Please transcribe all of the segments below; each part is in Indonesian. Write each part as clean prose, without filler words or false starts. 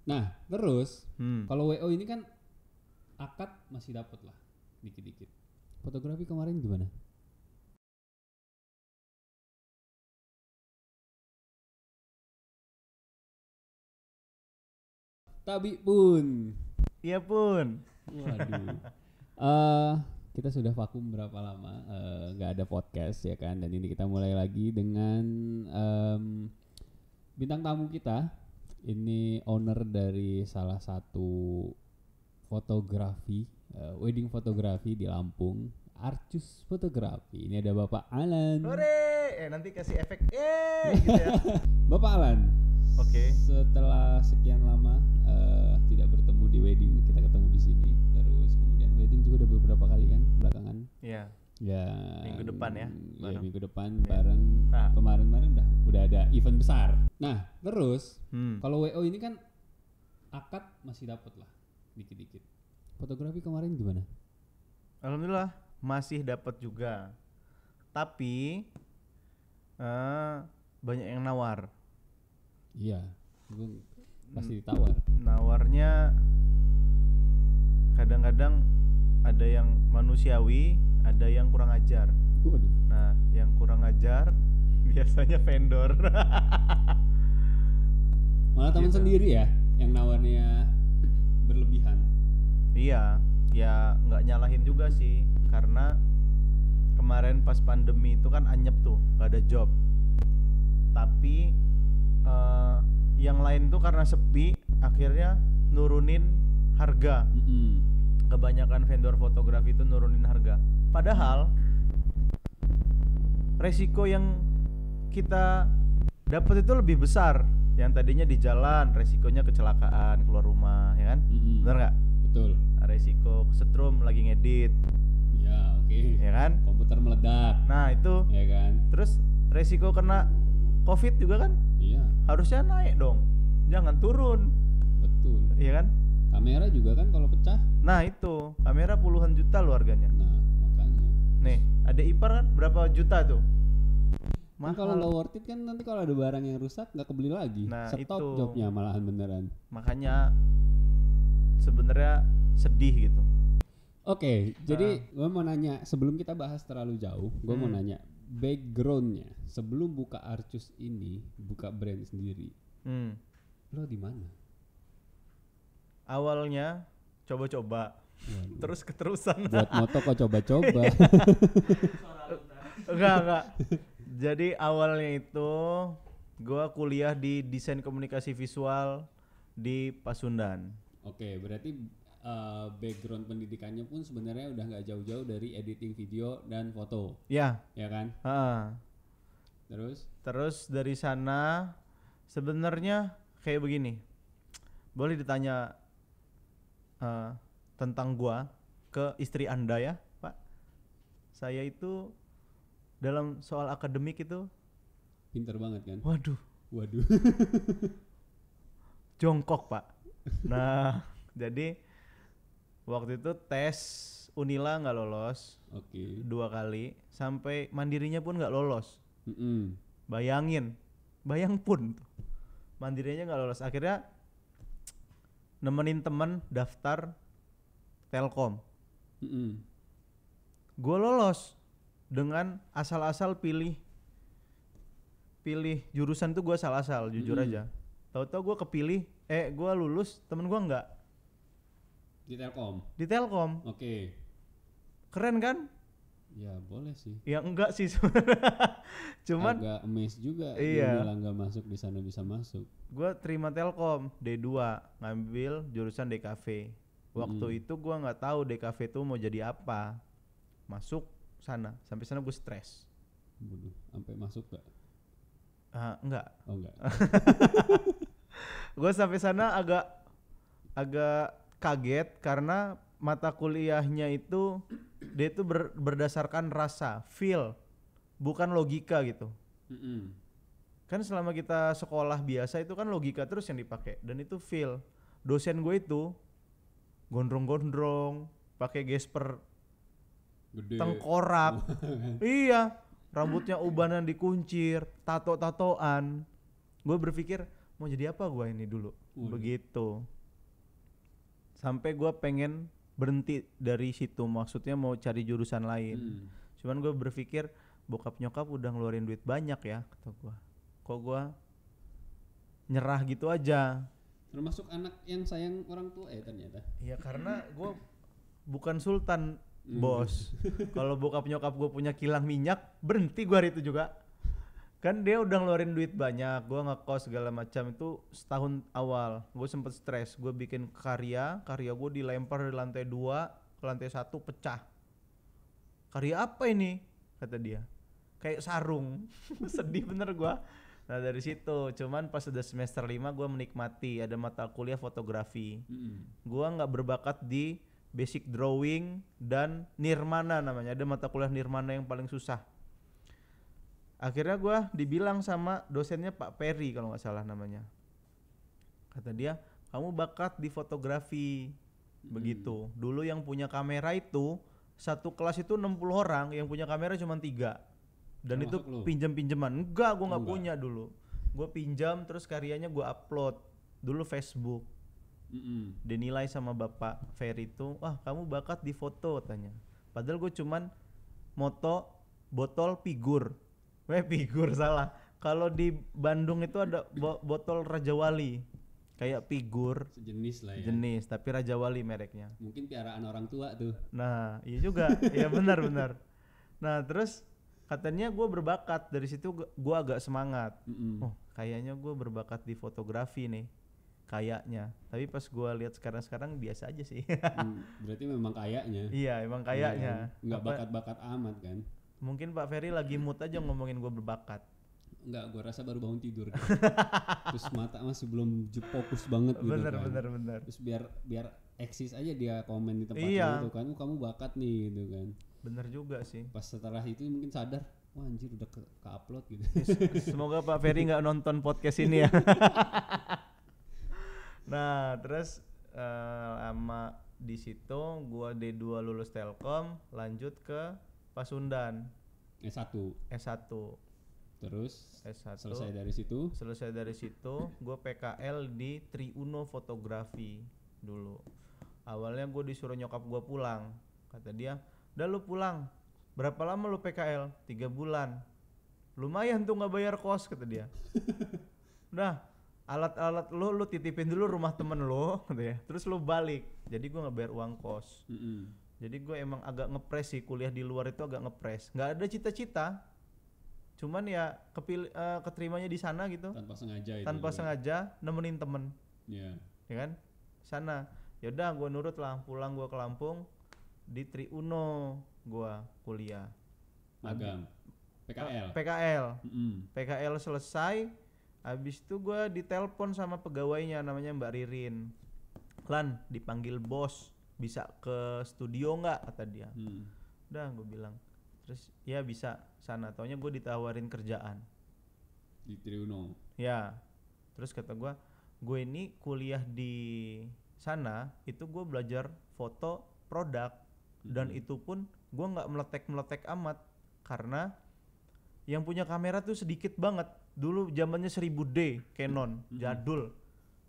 Nah, terus kalau WO ini kan akad masih dapat lah dikit-dikit. Fotografi kemarin gimana? Tapi pun. Iya pun. Waduh. Kita sudah vakum berapa lama nggak ada podcast ya kan, dan ini kita mulai lagi dengan bintang tamu kita. Ini owner dari salah satu fotografi, wedding fotografi di Lampung, Arcus Fotografi. Ini ada Bapak Alan. Hore, nanti kasih efek gitu ya. Bapak Alan. Oke. Setelah sekian lama tidak bertemu di wedding, kita ketemu di sini. Terus kemudian wedding juga udah beberapa kali kan belakangan. Iya. Ya. Minggu depan ya. Ya minggu depan ya. bareng. Nah. Kemarin udah ada event besar. Nah terus kalau WO ini kan akad masih dapat lah dikit-dikit. Fotografi kemarin gimana? Alhamdulillah masih dapat juga. Tapi banyak yang nawar. Iya, gue pasti ditawar. Nawarnya kadang-kadang ada yang manusiawi, ada yang kurang ajar. Waduh. Nah, yang kurang ajar biasanya vendor. Malah teman Gitu. sendiri ya yang nawarnya berlebihan. Iya, ya nggak nyalahin juga sih, karena kemarin pas pandemi itu kan anyep tuh, gak ada job. Tapi yang lain tuh karena sepi, akhirnya nurunin harga. Kebanyakan vendor fotografi itu nurunin harga. Padahal resiko yang kita dapat itu lebih besar. Yang tadinya di jalan, resikonya kecelakaan, keluar rumah, ya kan? Bener nggak? Betul. Resiko kesetrum lagi ngedit, Ya oke. ya kan? Komputer meledak, Nah itu. ya kan? Terus resiko kena COVID juga kan? Iya. Harusnya naik dong, jangan turun, Betul. ya kan? Kamera juga kan kalau pecah. Nah itu, kamera puluhan juta loh harganya. Nah makanya. Nih, ada ipar kan berapa juta tuh? Kan kalau lo worth it kan nanti kalau ada barang yang rusak nggak kebeli lagi. Nah, Stop itu. jobnya malahan beneran. Makanya sebenarnya sedih gitu. Oke, jadi gue mau nanya sebelum kita bahas terlalu jauh, gue mau nanya backgroundnya sebelum buka Arcus ini, buka brand sendiri, lo di mana? Awalnya coba-coba, Waduh. terus keterusan. Buat moto kok coba-coba. Enggak. Jadi awalnya itu gua kuliah di desain komunikasi visual di Pasundan. Oke, berarti background pendidikannya pun sebenarnya udah nggak jauh-jauh dari editing video dan foto, Ya. ya kan? Terus dari sana sebenarnya kayak begini. Boleh ditanya tentang gua ke istri Anda ya, Pak. Saya itu dalam soal akademik itu Pinter banget kan? waduh, jongkok, Pak. Nah, jadi waktu itu tes Unila nggak lolos. Oke. 2 kali, sampai mandirinya pun nggak lolos. Bayang pun mandirinya nggak lolos. Akhirnya nemenin temen daftar Telkom. Gue lolos dengan asal-asal pilih jurusan tuh gue asal-asal, jujur aja. Tahu-tahu gue kepilih, gue lulus, temen gue enggak. Di Telkom. Di Telkom. Oke. Keren kan? Ya boleh sih. Ya enggak sih sebenarnya. Cuman agak amazed juga. Iya. Dia nggak masuk di sana bisa masuk. Gue terima Telkom D2, ngambil jurusan DKV. Waktu itu gue nggak tahu DKV tuh mau jadi apa. Masuk sana, sampai sana gue stres. Waduh, sampai masuk gak? Enggak. Oh enggak. Gue sampai sana agak kaget karena mata kuliahnya itu dia itu berdasarkan rasa, feel, bukan logika gitu. Kan selama kita sekolah biasa itu kan logika terus yang dipakai, dan itu feel. Dosen gue itu gondrong-gondrong, pakai gesper Gede. tengkorak. Iya, rambutnya ubanan dikuncir, tato-tatoan. Gue berpikir mau jadi apa gue ini dulu. begitu. Sampai gue pengen berhenti dari situ, maksudnya mau cari jurusan lain. Cuman gue berpikir bokap nyokap udah ngeluarin duit banyak ya, kata gue. Kok gue nyerah gitu aja. Termasuk anak yang sayang orang tua ternyata. Ya karena gue bukan sultan, bos. Kalau bokap nyokap gue punya kilang minyak, berhenti gue hari itu juga. Kan dia udah ngeluarin duit banyak, gue ngekos segala macam. Itu setahun awal gue sempet stres. Gue bikin karya gue dilempar dari lantai 2 ke lantai 1 pecah. Karya apa ini, kata dia, kayak sarung. Sedih bener gue. Nah dari situ, cuman pas udah semester 5 gue menikmati, ada mata kuliah fotografi. Gue gak berbakat di basic drawing dan nirmana namanya, ada mata kuliah nirmana yang paling susah. Akhirnya gue dibilang sama dosennya Pak Peri kalau nggak salah namanya. Kata dia, kamu bakat di fotografi. Begitu. Dulu yang punya kamera itu satu kelas itu 60 orang, yang punya kamera cuma 3. Dan itu pinjam-pinjaman. Enggak, gue nggak punya dulu. Gue pinjam terus karyanya gue upload. Dulu Facebook. Dinilai sama Bapak Ferry itu, wah kamu bakat di foto katanya. Padahal gue cuman moto botol figur. Figur salah. Kalau di Bandung itu ada botol Raja Wali. Kayak figur. Sejenis lah ya. Jenis, tapi Raja Wali mereknya. Mungkin piaraan orang tua tuh. Nah, iya juga. Iya benar. Nah, terus katanya gue berbakat. Dari situ gue agak semangat. Oh, kayaknya gue berbakat di fotografi nih. Kayaknya. Tapi pas gue lihat sekarang biasa aja sih. Berarti memang kayaknya. Iya, emang kayaknya. Nggak bakat-bakat amat kan. Mungkin Pak Ferry lagi mood aja ngomongin gue berbakat. Enggak, gue rasa baru bangun tidur. Terus mata masih belum fokus banget gitu Bener. Terus biar eksis aja dia komen di tempat itu kan, kamu bakat nih gitu kan. Bener juga sih. Pas setelah itu mungkin sadar, wah anjir udah ke upload gitu. Semoga Pak Ferry nggak nonton podcast ini ya. Nah terus lama di situ gue D2 lulus Telkom, lanjut ke Pasundan. S1. Terus S1. Selesai dari situ gue PKL di Triuno Fotografi dulu. Awalnya gue disuruh nyokap gue pulang. Kata dia, udah lu pulang. Berapa lama lu PKL? 3 bulan. Lumayan tuh gak bayar kos, kata dia. Udah, alat-alat lu titipin dulu rumah temen lu, kata ya. Terus lu balik. Jadi gue gak bayar uang kos. Jadi gue emang agak ngepres sih, kuliah di luar itu agak ngepres. Gak ada cita-cita. Cuman ya keterimanya di sana gitu. Tanpa sengaja nemenin temen. Ya kan? Sana. Ya udah gue nurut lah, pulang gue ke Lampung, di Triuno gue kuliah. Magang. PKL selesai. Habis itu gue ditelepon sama pegawainya namanya Mbak Ririn. Lan, dipanggil bos, bisa ke studio nggak, kata dia. Udah gue bilang. Terus ya bisa sana. Taunya gue ditawarin kerjaan di Triuno. Ya. Terus kata gue ini kuliah di sana itu gue belajar foto produk. Dan itu pun gue nggak meletek amat karena yang punya kamera tuh sedikit banget. Dulu zamannya 1000D Canon jadul,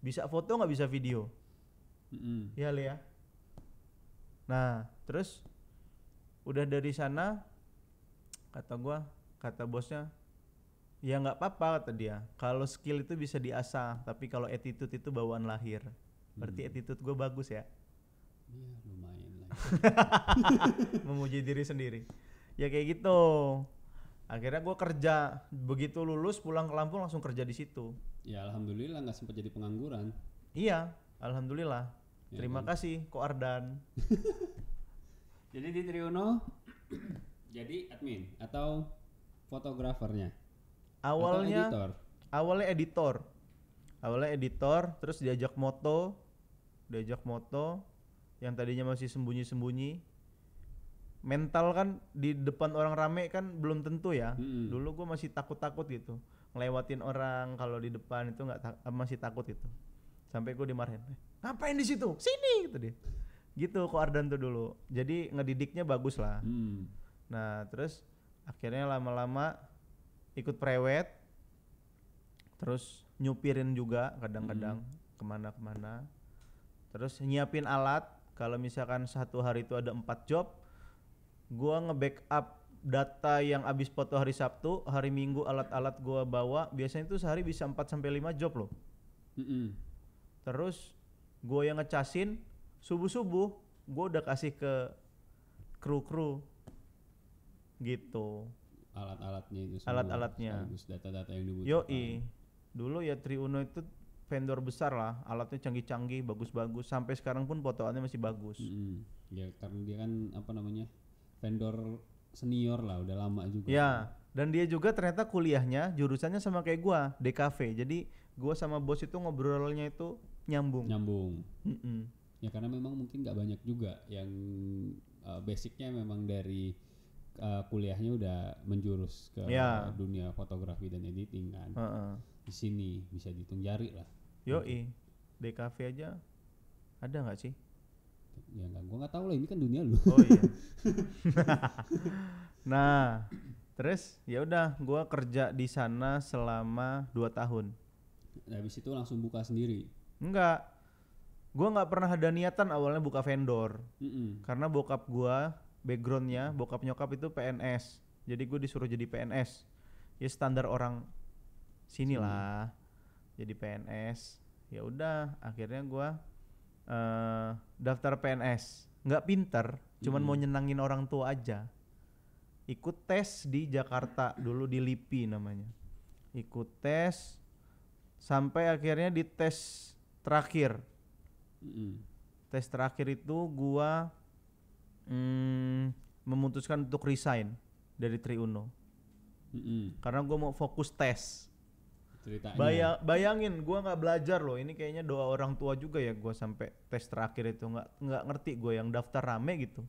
bisa foto nggak bisa video. Ya Lia. Nah terus udah dari sana kata bosnya, ya nggak apa-apa, kata dia. Kalau skill itu bisa diasah, tapi kalau attitude itu bawaan lahir. Berarti attitude gue bagus ya. Iya lumayan lah. Memuji diri sendiri. Ya kayak gitu. Akhirnya gue kerja, begitu lulus pulang ke Lampung langsung kerja di situ. Ya alhamdulillah nggak sempat jadi pengangguran. Iya, alhamdulillah. Ya, terima kasih Ko Ardan. Jadi di Triuno jadi admin atau fotografernya? Awalnya editor, terus diajak moto yang tadinya masih sembunyi-sembunyi. Mental kan di depan orang rame kan belum tentu ya. Dulu gue masih takut gitu, ngelewatin orang kalau di depan itu masih takut gitu. Sampai gue dimarahin, ngapain di situ? Sini, gitu dia. Gitu Ko Ardan tuh dulu. Jadi ngedidiknya bagus lah. Nah terus akhirnya lama-lama ikut prewed, terus nyupirin juga kadang-kadang. kemana-kemana. Terus nyiapin alat. Kalau misalkan satu hari itu ada 4 job, gua nge-backup data yang abis foto hari Sabtu, hari Minggu alat-alat gua bawa. Biasanya itu sehari bisa 4-5 job loh. Terus gua yang ngecasin, subuh-subuh gua udah kasih ke kru-kru gitu. Alat-alatnya itu semua. Alat-alatnya. Sekaligus data-data yang dibutuhkan. Yoi. Dulu ya Triuno itu vendor besar lah, alatnya canggih-canggih, bagus-bagus. Sampai sekarang pun fotoannya masih bagus. Ya karena dia kan apa namanya vendor senior lah, udah lama juga. Ya, dan dia juga ternyata kuliahnya jurusannya sama kayak gua, DKV. Jadi gua sama bos itu ngobrolnya itu nyambung. Ya karena memang mungkin nggak banyak juga yang basicnya memang dari kuliahnya udah menjurus ke dunia fotografi dan editing kan. Di sini bisa dihitung jari lah. Yoi, DKV aja ada nggak sih? Ya enggak, gua nggak tahu lah, ini kan dunia lu. Oh iya. Nah, terus ya udah gua kerja di sana selama 2 tahun. Nah, habis itu langsung buka sendiri. Enggak. Gua nggak pernah ada niatan awalnya buka vendor. Karena bokap gua backgroundnya, bokap nyokap itu PNS. Jadi gue disuruh jadi PNS. Ya standar orang sini lah. Jadi PNS. Ya udah, akhirnya gua daftar PNS. Nggak pinter, cuman mau nyenangin orang tua aja. Ikut tes di Jakarta dulu, di LIPI namanya. Ikut tes sampai akhirnya di tes terakhir. Tes terakhir itu gua memutuskan untuk resign dari Triuno. Karena gua mau fokus tes. Bayangin gua nggak belajar loh, ini kayaknya doa orang tua juga ya, gua sampai tes terakhir itu nggak ngerti, gua yang daftar rame gitu.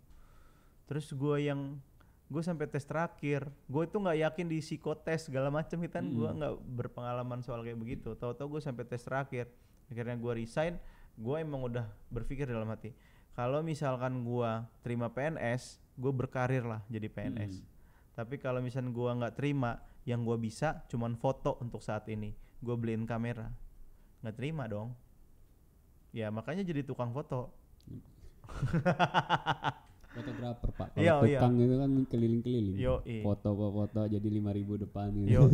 Terus gue sampai tes terakhir, gue itu nggak yakin di psikotes segala macam kan, gue nggak berpengalaman soal kayak begitu. Tahu-tahu gue sampai tes terakhir, akhirnya gue resign. Gue emang udah berpikir dalam hati, kalau misalkan gue terima PNS, gue berkarir lah jadi PNS. Tapi kalau misalkan gue nggak terima, yang gue bisa cuman foto untuk saat ini, gue beliin kamera, nggak terima dong. Ya makanya jadi tukang foto. Fotografer pak, kalau tukang itu kan keliling-keliling. Foto jadi 5.000 depan gitu.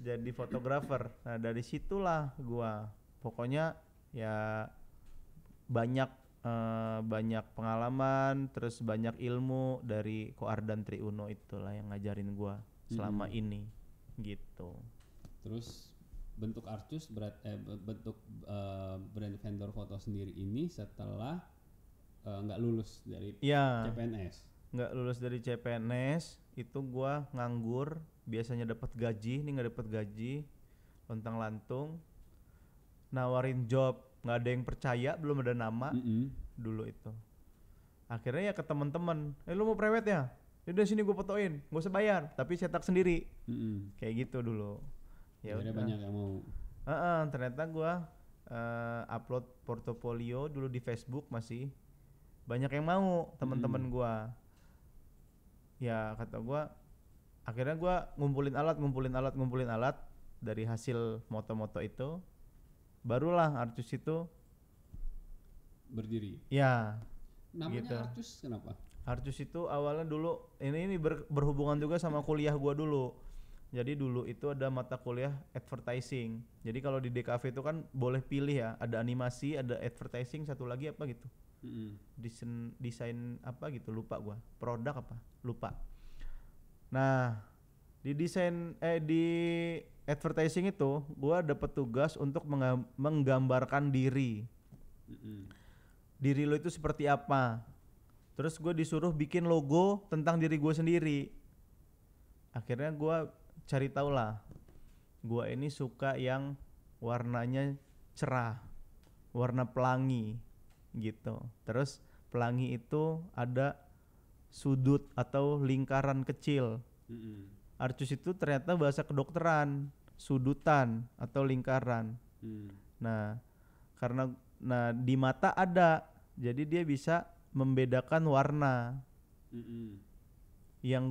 Jadi fotografer. Nah dari situlah gua pokoknya ya banyak pengalaman, terus banyak ilmu dari Ko Ardan Triuno, itulah yang ngajarin gua selama ini gitu. Terus bentuk Arcus bentuk brand vendor foto sendiri ini setelah nggak lulus dari CPNS. Nggak lulus dari CPNS itu gua nganggur, biasanya dapat gaji, ini nggak dapat gaji, lontang-lantung, nawarin job, nggak ada yang percaya, belum ada nama dulu itu. Akhirnya ya ke teman-teman, lu mau prewed ya? Udah sini gua fotoin, nggak usah bayar, tapi cetak sendiri, kayak gitu dulu. Ya udah banyak yang mau. Ternyata gua upload portofolio dulu di Facebook, masih banyak yang mau teman-teman gua. Ya kata gua, akhirnya gua ngumpulin alat dari hasil moto-moto itu, barulah Arcus itu berdiri. Ya. Namanya gitu. Arcus kenapa? Arcus itu awalnya dulu ini berhubungan juga sama kuliah gua dulu. Jadi dulu itu ada mata kuliah advertising. Jadi kalau di DKV itu kan boleh pilih ya, ada animasi, ada advertising, satu lagi apa gitu. Desain apa gitu, lupa gua. Produk apa? Lupa. Nah, di di advertising itu gua dapat tugas untuk menggambarkan diri. Diri lo itu seperti apa? Terus gue disuruh bikin logo tentang diri gue sendiri. Akhirnya gue cari tahu lah, gue ini suka yang warnanya cerah, warna pelangi gitu. Terus pelangi itu ada sudut atau lingkaran kecil. Arcus itu ternyata bahasa kedokteran, sudutan atau lingkaran. Nah karena di mata ada, jadi dia bisa membedakan warna. Yang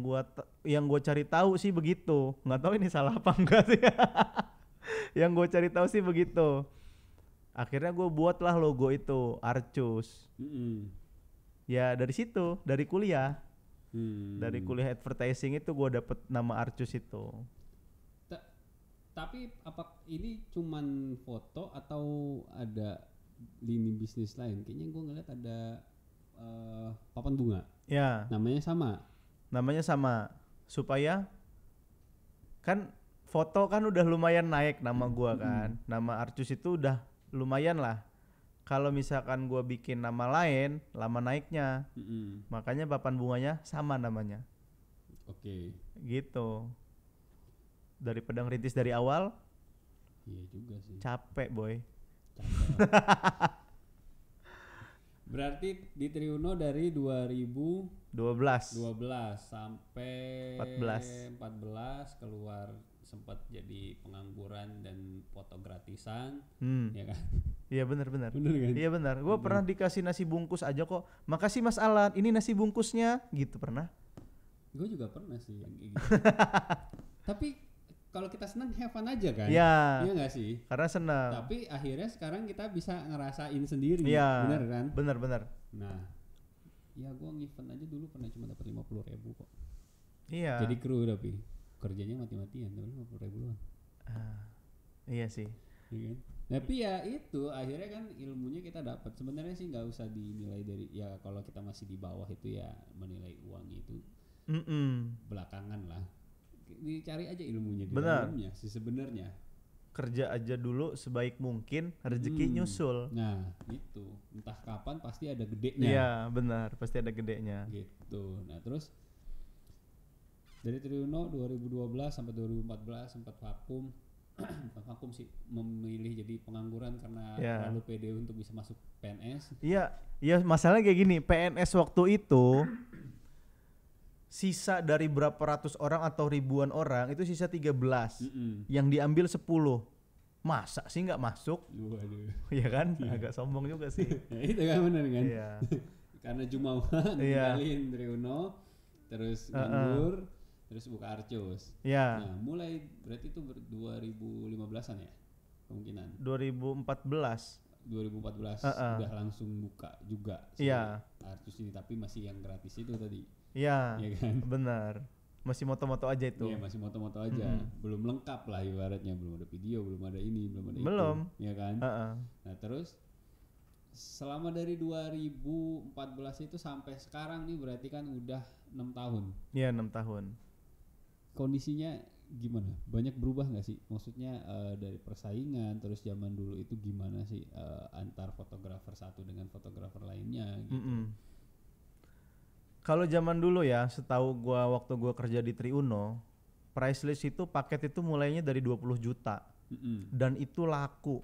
gua cari tahu sih begitu, nggak tahu ini salah apa enggak sih. Yang gua cari tahu sih begitu. Akhirnya gue buatlah logo itu Arcus. Mm-mm. Ya dari situ, dari kuliah. Dari Hmm. kuliah advertising itu gue dapet nama Arcus itu. Ta- tapi apa ini cuman foto atau ada lini bisnis lain? Kayaknya gue ngeliat ada papan bunga. Ya, Namanya sama. namanya sama. Supaya kan foto kan udah lumayan naik nama gua kan. Nama Arcus itu udah lumayan lah. Kalau misalkan gua bikin nama lain, lama naiknya. Mm-mm. Makanya papan bunganya sama namanya. Oke. Gitu. Daripada ngerintis dari awal, Iya juga sih. capek boy. Capek. Berarti di Triuno dari 2012 12. sampai 14 keluar sempat jadi pengangguran dan foto gratisan, ya kan? Iya benar-benar. Bener kan? Iya benar. Gua pernah dikasih nasi bungkus aja kok. Makasih Mas Alan, ini nasi bungkusnya, gitu pernah. Gue juga pernah sih yang kayak gitu. Tapi kalau kita senang have fun aja kan? Iya. Iya nggak sih? Karena senang. Tapi akhirnya sekarang kita bisa ngerasain sendiri, Iya. bener kan? Benar-benar. Nah, ya gue ngevent aja dulu pernah cuma dapat 50.000 kok. Iya. Jadi kru tapi kerjanya mati-matian, tapi 50.000 doang. Iya sih. Iya kan? Tapi ya itu akhirnya kan ilmunya kita dapat. Sebenarnya sih nggak usah dinilai dari ya kalau kita masih di bawah itu ya menilai uangnya itu belakangan lah. Dicari aja ilmunya di Benar. dalamnya sih sebenarnya. Kerja aja dulu sebaik mungkin, rezeki nyusul. Nah itu entah kapan pasti ada gedenya. Iya benar, pasti ada gedenya. Gitu. Nah terus dari Triuno 2012 sampai 2014 sempat vakum. Bukan vakum sih, memilih jadi pengangguran karena Ya. terlalu pede untuk bisa masuk PNS. Iya, iya masalahnya kayak gini, PNS waktu itu sisa dari berapa ratus orang atau ribuan orang itu sisa 13. Yang diambil 10. Masa sih nggak masuk? Waduh. Iya kan? Agak sombong juga sih. Ya itu kan benar kan? Iya. Karena Jumawa ninggalin Triuno, terus nganggur, terus buka Arcus. Iya. Nah, mulai berarti itu 2015-an ya? Kemungkinan. 2014. 2014 udah langsung buka juga si Iya. Arcus ini, tapi masih yang gratis itu tadi. Iya. Iya kan? Benar. Masih moto-moto aja itu. Iya, masih moto-moto aja. Belum lengkap lah ibaratnya, belum ada video, belum ada ini, belum ada Belum. itu. Iya kan? Heeh. Nah, terus selama dari 2014 itu sampai sekarang nih berarti kan udah 6 tahun. Iya, 6 tahun. Kondisinya gimana? Banyak berubah nggak sih? Maksudnya dari persaingan, terus zaman dulu itu gimana sih antar fotografer satu dengan fotografer lainnya gitu. Kalau zaman dulu ya, setahu gua waktu gua kerja di Triuno, price list itu paket itu mulainya dari 20 juta. Dan itu laku.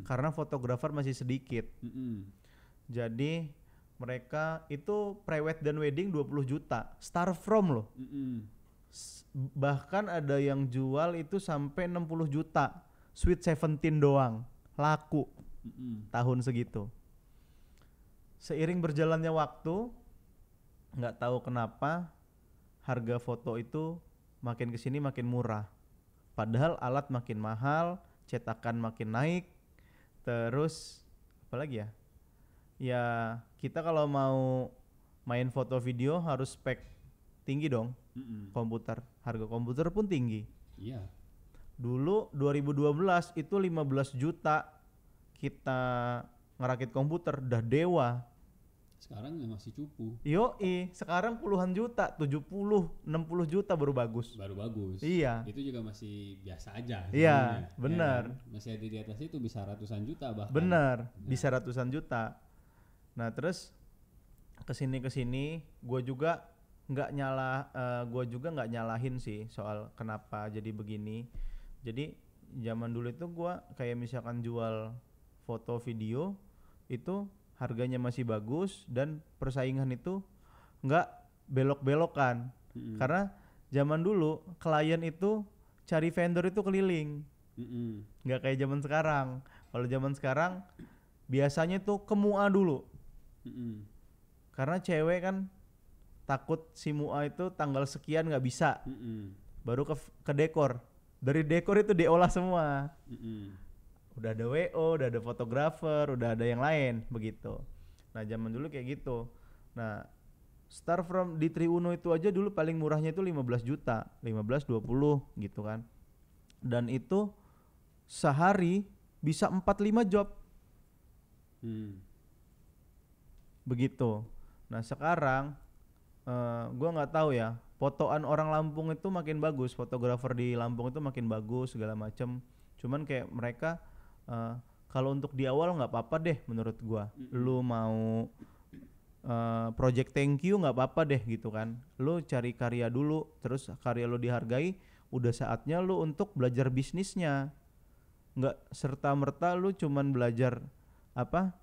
Karena fotografer masih sedikit. Jadi mereka itu pre-wed dan wedding 20 juta. Start from loh. Bahkan ada yang jual itu sampai 60 juta. Sweet 17 doang. Laku. Tahun segitu. Seiring berjalannya waktu, nggak tahu kenapa harga foto itu makin kesini makin murah. Padahal alat makin mahal, cetakan makin naik. Terus apa lagi ya? Ya kita kalau mau main foto video harus spek tinggi dong. Komputer, harga komputer pun tinggi. Iya. Dulu 2012 itu 15 juta kita ngerakit komputer, udah dewa. Sekarang ya masih cupu. Yoi, sekarang puluhan juta, 70, 60 juta baru bagus. Baru bagus. Iya. Itu juga masih biasa aja. Iya, sebenarnya, benar. ya kan? Masih ada di atas itu bisa ratusan juta bahkan. Bener, bisa ratusan juta. Nah terus kesini gue juga nggak nyalahin sih soal kenapa jadi begini. Jadi zaman dulu itu gue kayak misalkan jual foto video itu harganya masih bagus dan persaingan itu nggak belok-belokan. Karena zaman dulu klien itu cari vendor itu keliling, nggak kayak zaman sekarang. Kalau zaman sekarang biasanya tuh ke MUA dulu. Karena cewek kan takut si MUA itu tanggal sekian nggak bisa, baru ke dekor. Dari dekor itu diolah semua. udah ada WO, udah ada fotografer, udah ada yang lain begitu. Nah zaman dulu kayak gitu. Nah start from di Triuno itu aja dulu paling murahnya itu 15 juta, 15-20 gitu kan. Dan itu sehari bisa 4-5 job. Begitu. Nah sekarang gua nggak tahu ya, fotoan orang Lampung itu makin bagus, fotografer di Lampung itu makin bagus segala macem. Cuman kayak mereka kalau untuk di awal nggak apa-apa deh menurut gua. Lu mau project thank you nggak apa-apa deh gitu kan. Lu cari karya dulu, terus karya lu dihargai, udah saatnya lu untuk belajar bisnisnya. Nggak serta merta lu cuman belajar apa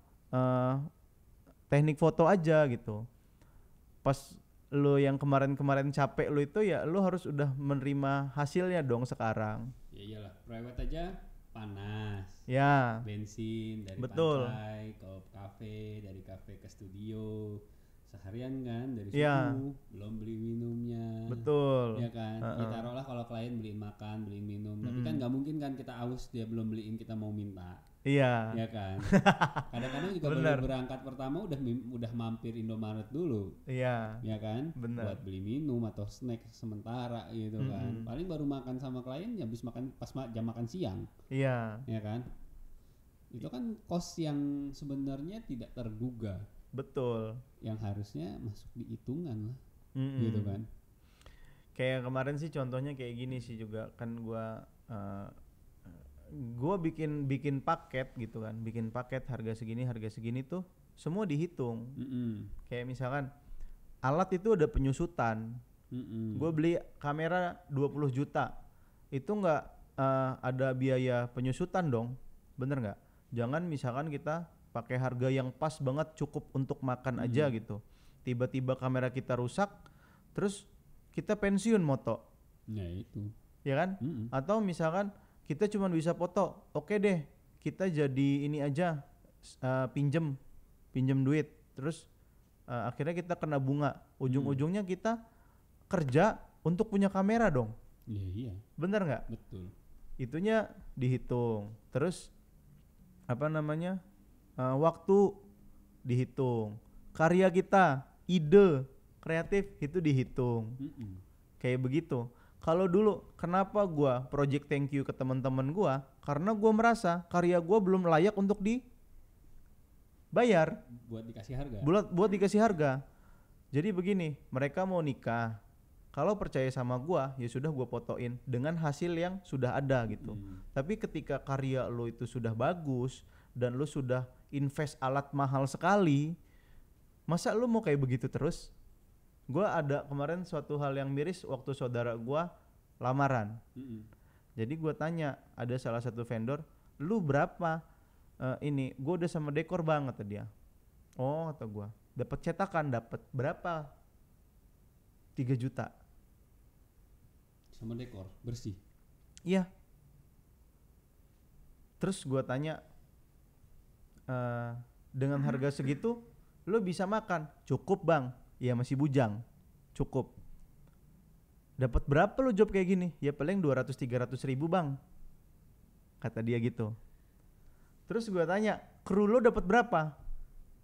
teknik foto aja gitu. Pas lu yang kemarin-kemarin capek lu itu ya lu harus udah menerima hasilnya dong sekarang. Ya iyalah, private aja panas. Ya. Bensin dari Betul. pantai ke kafe, dari kafe ke studio. Seharian kan dari Ya. subuh, belum beli minumnya. Betul. Ya kan, ya taruhlah kalau klien beliin makan, beliin minum, tapi kan nggak mungkin kan kita aus dia belum beliin kita mau minta. Iya. Ya kan. Kadang-kadang juga Bener. baru berangkat pertama udah mampir Indomaret dulu. Iya. Ya kan, Bener. buat beli minum atau snack sementara gitu kan. Paling baru makan sama klien ya habis makan pas jam makan siang. Iya. Ya kan. Itu kan cost yang sebenarnya tidak terduga, Betul. yang harusnya masuk di hitungan lah. Mm-mm. Gitu kan. Kayak kemarin sih contohnya kayak gini sih juga kan gua bikin paket gitu kan, bikin paket harga segini tuh semua dihitung. Kayak misalkan alat itu ada penyusutan. Gue beli kamera 20 juta itu nggak ada biaya penyusutan dong, bener nggak? Jangan misalkan kita pakai harga yang pas banget cukup untuk makan aja gitu, tiba-tiba kamera kita rusak terus kita pensiun moto. Ya itu. Ya kan? Atau misalkan kita cuma bisa foto, oke deh kita jadi ini aja pinjem duit, terus akhirnya kita kena bunga, ujung-ujungnya kita kerja untuk punya kamera dong. Iya. Bener nggak? Betul. Itunya dihitung. Terus apa namanya, waktu dihitung, karya kita, ide kreatif itu dihitung. Kayak begitu. Kalau dulu kenapa gua project thank you ke teman-teman gua? Karena gua merasa karya gua belum layak untuk dibayar, Buat dikasih harga. buat dikasih harga. Jadi begini, mereka mau nikah, kalau percaya sama gua ya sudah gua fotoin dengan hasil yang sudah ada gitu. Tapi ketika karya lo itu sudah bagus dan lo sudah invest alat mahal sekali, masa lo mau kayak begitu terus? Gua ada kemarin suatu hal yang miris waktu saudara gua lamaran. Jadi gua tanya, ada salah satu vendor, lu berapa ini? Gua udah sama dekor bang, kata dia. Oh, kata gua, dapat cetakan, dapat berapa? 3 juta. Sama dekor bersih. Iya. Terus gua tanya, dengan harga segitu lu bisa makan? Cukup bang. Ya masih bujang, cukup. Dapat berapa lu job kayak gini? Ya paling 200-300 ribu bang, kata dia gitu. Terus gue tanya, kru lu dapat berapa?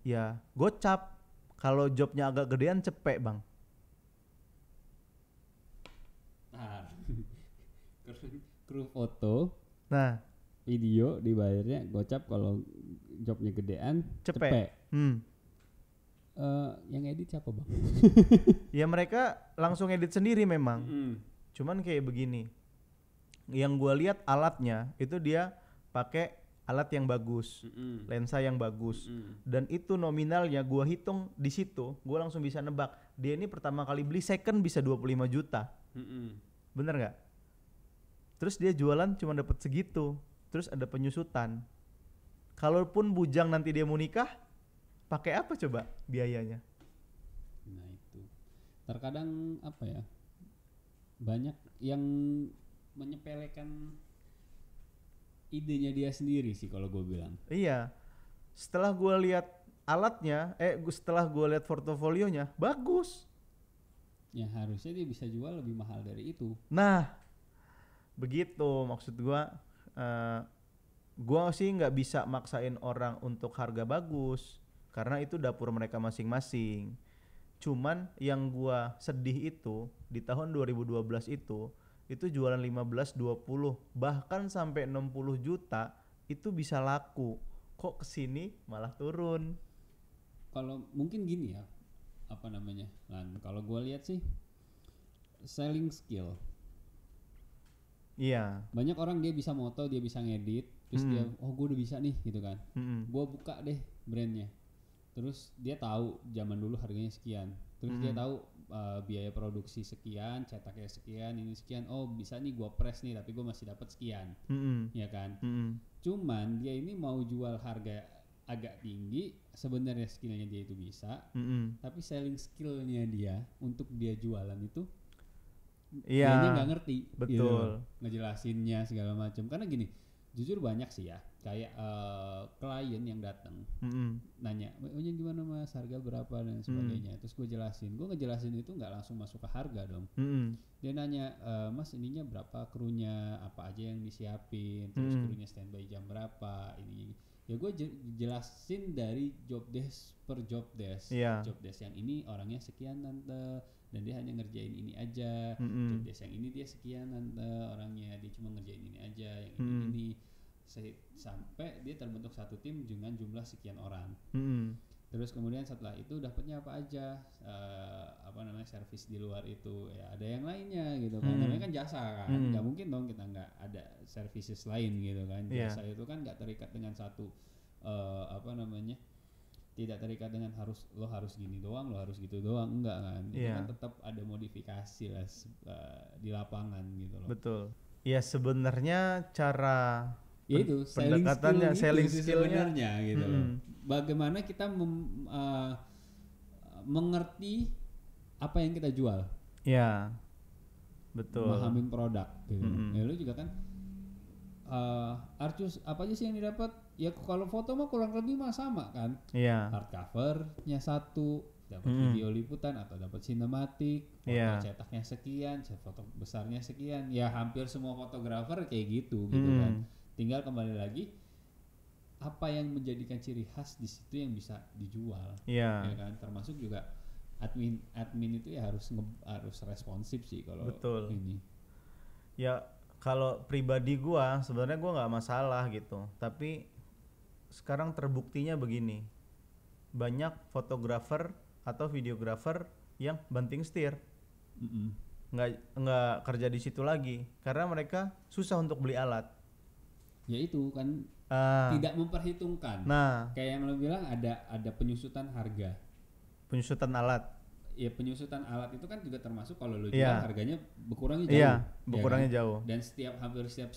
Ya gocap, kalau jobnya agak gedean cepet bang. Nah, kru foto, Nah video dibayarnya gocap, kalau jobnya gedean cepet. Yang edit siapa bang? Ya mereka langsung edit sendiri memang. Cuman kayak begini, yang gue lihat alatnya itu dia pakai alat yang bagus, lensa yang bagus, dan itu nominalnya gue hitung di situ, gue langsung bisa nebak dia ini pertama kali beli second bisa 25 juta. Bener nggak? Terus dia jualan cuma dapat segitu, terus ada penyusutan. Kalaupun bujang nanti dia mau nikah, pakai apa coba biayanya? Nah itu terkadang apa ya, banyak yang menyepelekan idenya dia sendiri sih kalau gue bilang. Iya, setelah gue lihat alatnya, setelah gue lihat portofolionya bagus. Ya harusnya dia bisa jual lebih mahal dari itu. Nah begitu maksud gue, gua sih nggak bisa maksain orang untuk harga bagus karena itu dapur mereka masing-masing. Cuman yang gua sedih itu di tahun 2012 itu jualan 15 20 bahkan sampai 60 juta itu bisa laku. Kok kesini malah turun? Kalau mungkin gini ya, apa namanya? Kan kalau gua lihat sih selling skill. Iya. Banyak orang dia bisa moto, dia bisa ngedit, terus dia gue udah bisa nih gitu kan. Gue buka deh brandnya. Terus dia tahu zaman dulu harganya sekian. Terus dia tahu biaya produksi sekian, cetaknya sekian, ini sekian. Oh bisa nih gue press nih, tapi gue masih dapat sekian, ya kan. Cuman dia ini mau jual harga agak tinggi, sebenarnya skillnya dia itu bisa, tapi selling skillnya dia untuk dia jualan itu, dianya nggak ngerti, betul, gitu, ngejelasinnya segala macam. Karena gini, jujur banyak sih ya, kayak klien yang datang nanya, maunya gimana mas, harga berapa dan sebagainya. Terus gue jelasin, gue ngejelasin itu nggak langsung masuk ke harga dong. Dia nanya, mas ininya berapa, krunya apa aja yang disiapin, terus krunya standby jam berapa, ini. Ya gue jelasin dari job desk per job desk. Job desk yang ini orangnya sekian tante, dan dia hanya ngerjain ini aja. Job desk yang ini dia sekian tante, orangnya dia cuma ngerjain ini aja, yang ini sampai dia terbentuk satu tim dengan jumlah sekian orang. Terus kemudian setelah itu dapatnya apa aja, apa namanya, servis di luar itu ya ada yang lainnya gitu kan. Namanya kan jasa kan, nggak mungkin dong kita nggak ada services lain gitu kan. Jasa itu kan nggak terikat dengan satu apa namanya, tidak terikat dengan lo harus gini doang, lo harus gitu doang, enggak kan. Itu kan tetap ada modifikasi lah di lapangan gitu loh. Betul. Ya sebenarnya cara itu pendekatannya, selling skillnya gitu loh. Bagaimana kita mengerti apa yang kita jual. Ya, betul. Memahami produk gitu. Ya lu juga kan Arcus apa aja sih yang didapat? Ya kalau foto mah kurang lebih mah sama kan. Iya. Hardcovernya satu, dapat video liputan atau dapat sinematik, foto cetaknya sekian, foto besarnya sekian. Ya hampir semua fotografer kayak gitu kan. Tinggal kembali lagi apa yang menjadikan ciri khas di situ yang bisa dijual, ya kan. Termasuk juga admin itu ya harus responsif sih kalau ini. Ya kalau pribadi gua sebenarnya gua nggak masalah gitu, tapi sekarang terbuktinya begini, banyak fotografer atau videografer yang banting setir, nggak kerja di situ lagi karena mereka susah untuk beli alat. Ya itu kan tidak memperhitungkan. Kayak yang lo bilang ada penyusutan harga, penyusutan alat. Ya penyusutan alat itu kan juga termasuk kalau lo jual harganya berkurangnya jauh. Iya, berkurangnya ya kan? jauh. Dan hampir setiap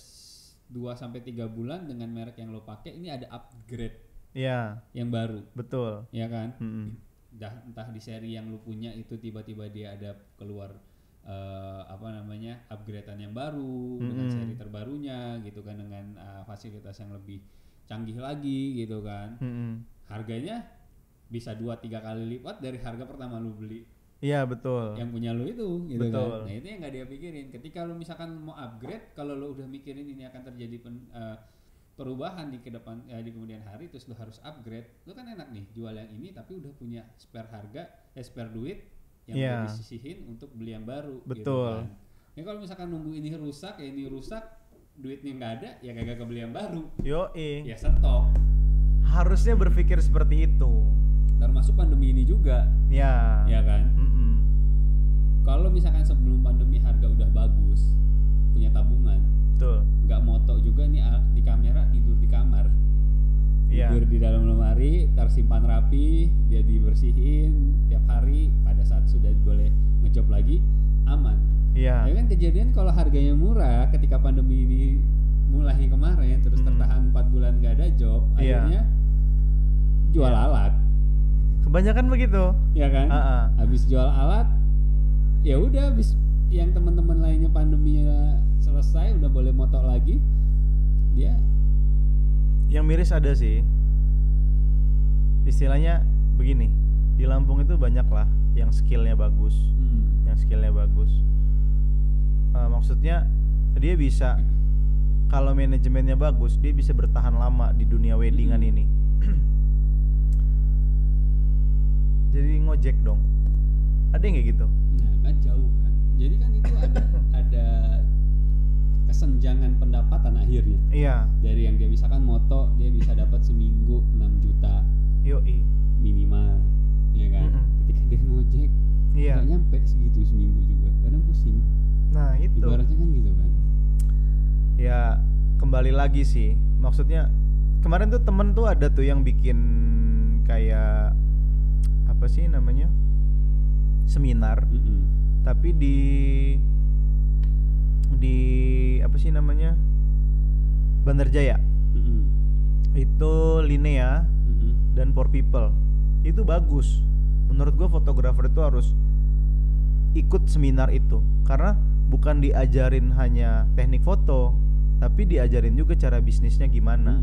2-3 bulan dengan merek yang lo pakai ini ada upgrade. Yang baru. Betul. Ya kan? Entah di seri yang lo punya itu tiba-tiba dia ada keluar apa namanya, upgradean yang baru dengan seri terbarunya gitu kan, dengan fasilitas yang lebih canggih lagi gitu kan. Harganya bisa 2-3 kali lipat dari harga pertama lu beli. Iya betul. Yang punya lu itu gitu kan. Nah itu yang nggak dia pikirin. Ketika lu misalkan mau upgrade, kalau lu udah mikirin ini akan terjadi perubahan di kedepan di kemudian hari, terus lu harus upgrade, lu kan enak nih jual yang ini tapi udah punya spare harga, spare duit yang udah disisihin untuk beli yang baru. Betul. Gitu kan. Ya kalau misalkan nunggu ini rusak, duitnya nggak ada, ya kagak kebeli yang baru. Ya stop. Harusnya berpikir seperti itu. Termasuk pandemi ini juga. Ya kan. Kalau misalkan sebelum pandemi harga udah bagus, punya tabungan. Betul. Nggak moto juga nih di kamera, tidur di kamar. Tidur di dalam lemari, tersimpan rapi, dia dibersihin tiap hari. Pada saat sudah boleh ngejob lagi, aman. Ya kan kejadian kalau harganya murah ketika pandemi ini mulai kemarin, terus tertahan 4 bulan nggak ada job, akhirnya jual alat. Kebanyakan begitu. Ya kan? Habis jual alat, ya udah habis yang teman-teman lainnya pandeminya selesai, udah boleh moto lagi, dia. Yang miris ada sih, istilahnya begini, di Lampung itu banyak lah yang skillnya bagus, maksudnya dia bisa, kalau manajemennya bagus dia bisa bertahan lama di dunia weddingan ini. Jadi ngojek dong. Ada yang kayak gitu? Nah kan jauh kan. Jadi kan itu ada kesenjangan pendapatan akhirnya. Iya. Dari yang dia misalkan moto dia bisa dapat seminggu 6 juta Yoi. minimal, ya kan? Ketika dia ngojek Iya. nggak nyampe segitu seminggu juga, kadang pusing. Nah itu. Ibaratnya kan gitu kan. Ya kembali lagi sih. Maksudnya kemarin tuh temen tuh ada tuh yang bikin kayak apa sih namanya, seminar. Tapi di apa sih namanya, Bandar Jaya. Itu Linea dan For People. Itu bagus. Menurut gua fotografer itu harus ikut seminar itu karena bukan diajarin hanya teknik foto, tapi diajarin juga cara bisnisnya gimana.